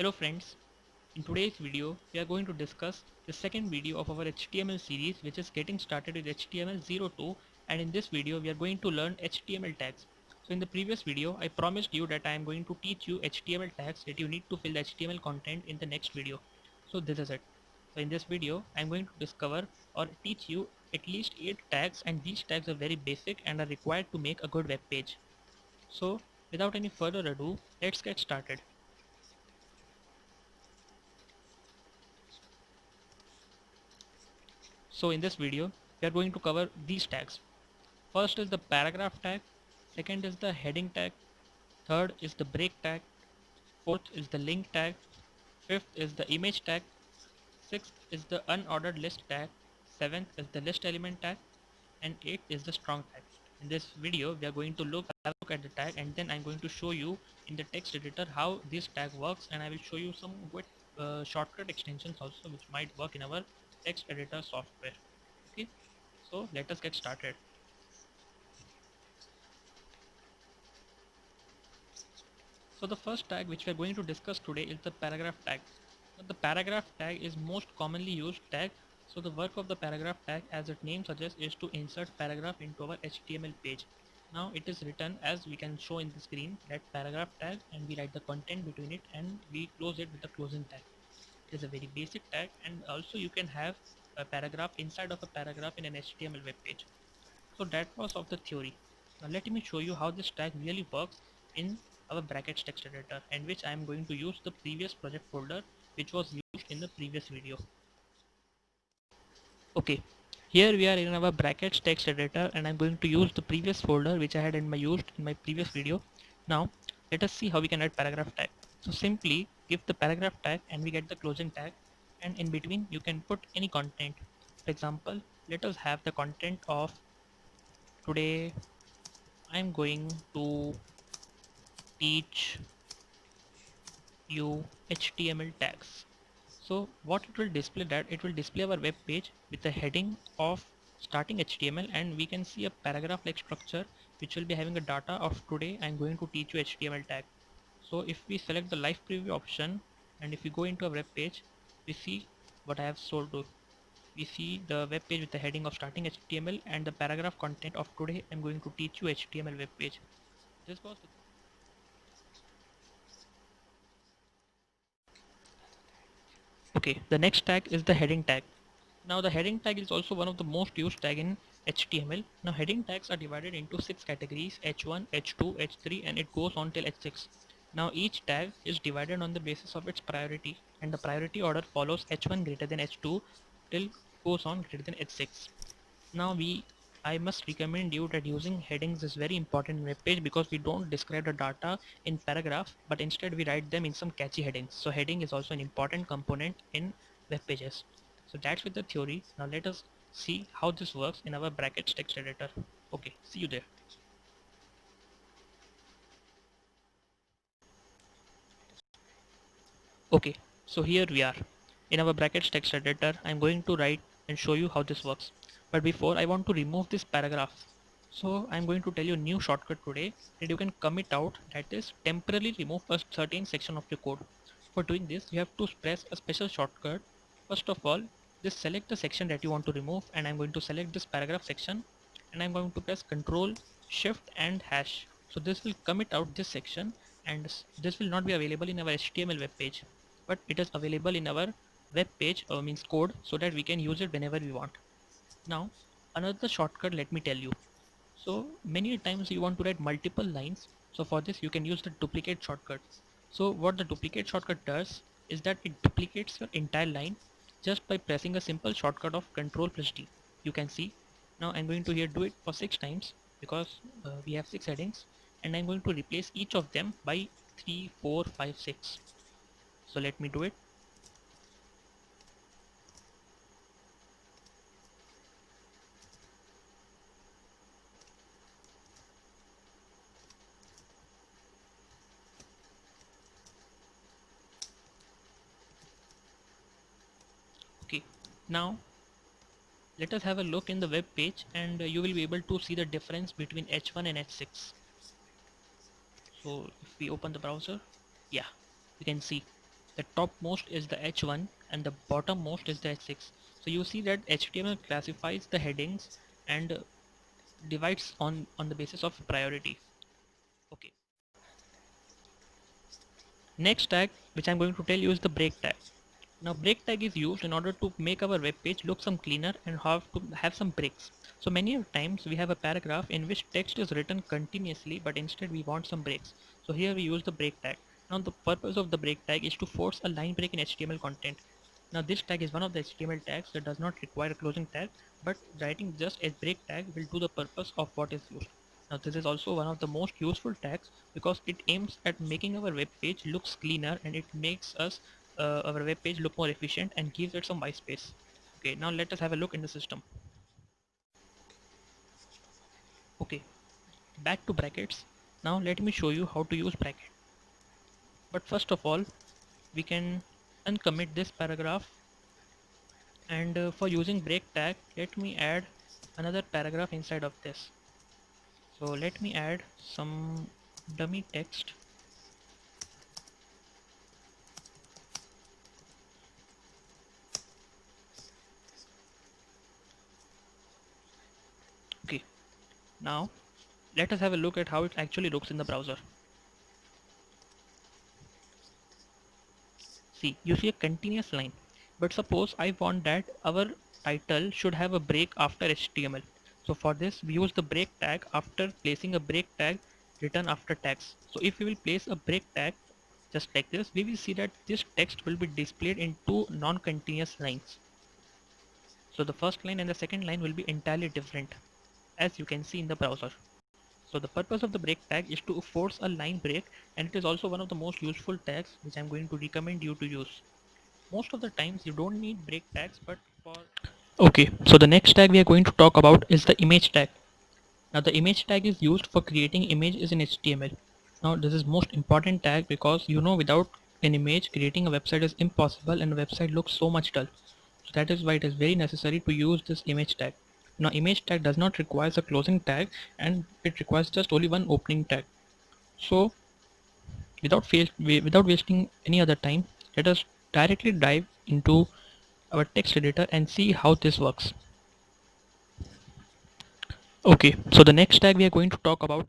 Hello friends, in today's video we are going to discuss the second video of our HTML series, which is getting started with HTML02, and in this video we are going to learn HTML tags. So in the previous video I promised you that I am going to teach you HTML tags that you need to fill the HTML content in the next video. So this is it. So in this video I am going to discover or teach you at least 8 tags, and these tags are very basic and are required to make a good web page. So without any further ado, let's get started. So in this video, we are going to cover these tags. First is the paragraph tag, second is the heading tag, third is the break tag, fourth is the link tag, fifth is the image tag, sixth is the unordered list tag, seventh is the list element tag, and eighth is the strong tag. In this video, we are going to have a look at the tag, and then I'm going to show you in the text editor how this tag works, and I will show you some good shortcut extensions also which might work in our text editor software. Okay, so let us get started. So the first tag which we are going to discuss today is the paragraph tag. Now, the paragraph tag is most commonly used tag. So the work of the paragraph tag, as its name suggests, is to insert paragraph into our HTML page. Now it is written as we can show in the screen, that paragraph tag, and we write the content between it and we close it with the closing tag. It is a very basic tag, and also you can have a paragraph inside of a paragraph in an HTML web page. So that was of the theory. Now let me show you how this tag really works in our brackets text editor, and which I am going to use the previous project folder which was used in the previous video. Okay, here we are in our brackets text editor, and I'm going to use the previous folder which I had used in my previous video. Now let us see how we can add paragraph tag. So simply give the paragraph tag and we get the closing tag, and in between you can put any content. For example, let us have the content of today I'm going to teach you HTML tags. So what it will display, that it will display our web page with the heading of starting HTML, and we can see a paragraph like structure which will be having a data of today I'm going to teach you HTML tag. So if we select the live preview option and if we go into a web page, we see what I have sold to. We see the web page with the heading of starting HTML and the paragraph content of today I'm going to teach you HTML web page. This was Okay, the next tag is the heading tag. Now the heading tag is also one of the most used tag in HTML. Now heading tags are divided into 6 categories: H1, H2, H3, and it goes on till H6. Now each tag is divided on the basis of its priority, and the priority order follows H1 greater than H2 till goes on greater than H6. Now I must recommend you that using headings is very important in web page, because we don't describe the data in paragraph, but instead we write them in some catchy headings. So heading is also an important component in web pages. So that's with the theory. Now let us see how this works in our brackets text editor. Okay, see you there. Okay, so here we are in our brackets text editor. I'm going to write and show you how this works. But before, I want to remove this paragraph. So I'm going to tell you a new shortcut today that you can commit out, that is temporarily remove a certain section of your code. For doing this, you have to press a special shortcut. First of all, just select the section that you want to remove, and I'm going to select this paragraph section, and I'm going to press Ctrl Shift and hash. So this will commit out this section, and this will not be available in our HTML web page, but it is available in our web page, means code, so that we can use it whenever we want. Now another shortcut, let me tell you. So many times you want to write multiple lines, so for this you can use the duplicate shortcut. So what the duplicate shortcut does is that it duplicates your entire line just by pressing a simple shortcut of Ctrl plus D. You can see now I'm going to here do it for 6 times, because we have 6 headings, and I'm going to replace each of them by 3, 4, 5, 6. So let me do it. Okay, now let us have a look in the web page, and you will be able to see the difference between H1 and H6. So if we open the browser, yeah, you can see The topmost is the H1 and the bottommost is the H6. So you see that HTML classifies the headings and divides on the basis of priority. Okay. Next tag which I'm going to tell you is the break tag. Now break tag is used in order to make our web page look some cleaner and have some breaks. So many of times we have a paragraph in which text is written continuously, but instead we want some breaks. So here we use the break tag. Now the purpose of the break tag is to force a line break in HTML content. Now this tag is one of the HTML tags that does not require a closing tag, but writing just a break tag will do the purpose of what is used. Now this is also one of the most useful tags because it aims at making our web page looks cleaner, and it makes our web page look more efficient and gives it some white space. Okay, now let us have a look in the system. Okay, back to brackets. Now let me show you how to use bracket. But first of all, we can uncommit this paragraph, and for using break tag, let me add another paragraph inside of this. So let me add some dummy text. Okay, now let us have a look at how it actually looks in the browser. See, you see a continuous line, but suppose I want that our title should have a break after HTML. So for this we use the break tag after placing a break tag written after tags. So if we will place a break tag just like this, we will see that this text will be displayed in two non-continuous lines. So the first line and the second line will be entirely different, as you can see in the browser. So the purpose of the break tag is to force a line break, and it is also one of the most useful tags which I'm going to recommend you to use. Most of the times you don't need break tags, but for... Okay, so the next tag we are going to talk about is the image tag. Now the image tag is used for creating images in HTML. Now this is most important tag because without an image creating a website is impossible, and a website looks so much dull. So that is why it is very necessary to use this image tag. Now image tag does not require a closing tag, and it requires just only one opening tag. So without wasting any other time, let us directly dive into our text editor and see how this works. Okay, so the next tag we are going to talk about